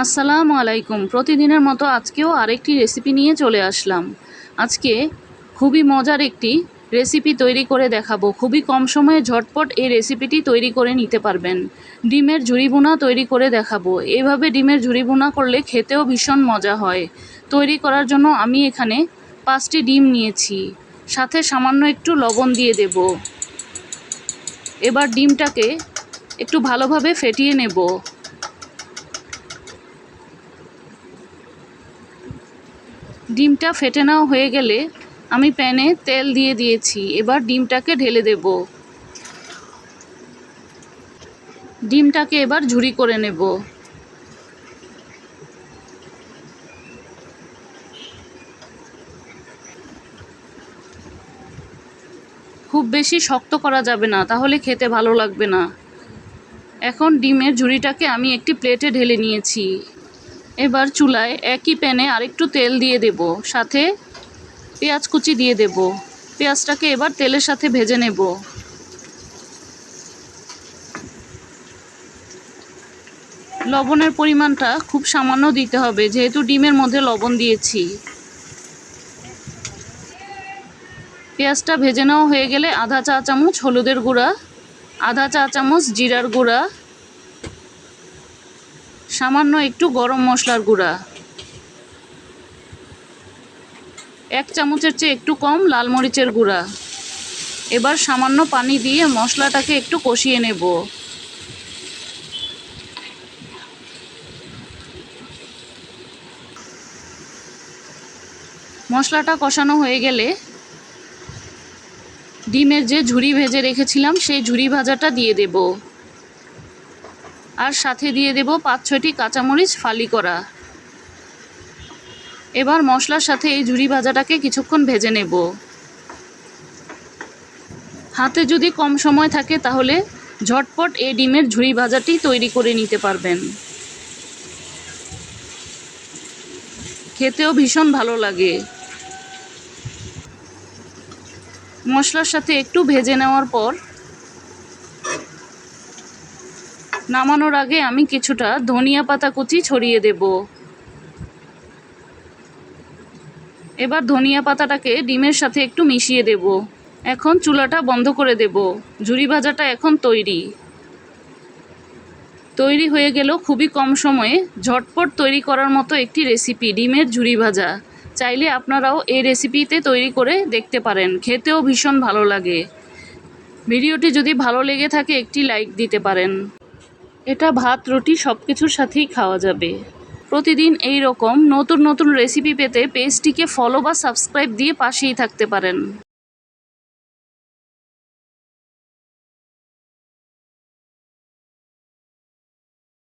আসসালামু আলাইকুম। প্রতিদিনের মতো আজকেও আরেকটি রেসিপি নিয়ে চলে আসলাম। আজকে খুবই মজার একটি রেসিপি তৈরি করে দেখাবো। খুবই কম সময়ে ঝটপট এই রেসিপিটি তৈরি করে নিতে পারবেন। ডিমের ঝুরি ভুনা তৈরি করে দেখাবো। এইভাবে ডিমের ঝুরি ভুনা করলে খেতেও ভীষণ মজা হয়। তৈরি করার জন্য আমি এখানে 5টি ডিম নিয়েছি, সাথে সামান্য একটু লবণ দিয়ে দেব। এবার ডিমটাকে একটু ভালোভাবে ফেটিয়ে নেব। ডিমটা ফেটে নেওয়া হয়ে গেলে আমি প্যানে তেল দিয়ে দিয়েছি। এবার ডিমটাকে ঢেলে দেব। ডিমটাকে এবার ঝুরি করে নেব। খুব বেশি শক্ত করা যাবে না, তাহলে খেতে ভালো লাগবে না। এখন ডিমের ঝুরিটাকে আমি একটি প্লেটে ঢেলে নিয়েছি। এবার চুলায় একই প্যানে আরেকটু তেল দিয়ে দেব, সাথে পেঁয়াজ কুচি দিয়ে দেব। পেঁয়াজটাকে এবার তেলের সাথে ভেজে নেব। লবণের পরিমাণটা খুব সামান্য দিতে হবে, যেহেতু ডিমের মধ্যে লবণ দিয়েছি। পেঁয়াজটা ভেজে নেওয়া হয়ে গেলে আধা চা চামচ হলুদের গুঁড়া, আধা চা চামচ জিরার গুঁড়া, সামান্য একটু গরম মশলার গুঁড়া, 1 চামচের চেয়ে একটু কম লাল মরিচের গুঁড়া। এবার সামান্য পানি দিয়ে মশলাটাকে একটু কষিয়ে নেব। মশলাটা কষানো হয়ে গেলে ডিমের যে ঝুরি ভেজে রেখেছিলাম সেই ঝুরি ভাজাটা দিয়ে দেব, আর সাথে দিয়ে দেব 5-6টি কাঁচামরিচ ফালি করা। এবার মশলার সাথে এই ঝুরি ভাজাটাকে কিছুক্ষণ ভেজে নেব। হাতে যদি কম সময় থাকে তাহলে ঝটপট এই ডিমের ঝুরি ভাজাটি তৈরি করে নিতে পারবেন। খেতেও ভীষণ ভালো লাগে। মশলার সাথে একটু ভেজে নেওয়ার পর নামানোর আগে আমি কিছুটা ধনিয়া পাতা কুচি ছড়িয়ে দেব। এবার ধনিয়া পাতাটাকে ডিমের সাথে একটু মিশিয়ে দেব। এখন চুলাটা বন্ধ করে দেব। ঝুরি ভাজাটা এখন তৈরি হয়ে গেল খুবই কম সময়ে ঝটপট তৈরি করার মতো একটি রেসিপি, ডিমের ঝুরি ভাজা। চাইলে আপনারাও এই রেসিপিতে তৈরি করে দেখতে পারেন, খেতেও ভীষণ ভালো লাগে। ভিডিওটি যদি ভালো লেগে থাকে একটি লাইক দিতে পারেন। এটা ভাত, রুটি সব কিছুর সাথেই খাওয়া যাবে। প্রতিদিন এই রকম নতুন নতুন রেসিপি পেতে পেজটিকে ফলো বা সাবস্ক্রাইব দিয়ে পাশেই থাকতে পারেন।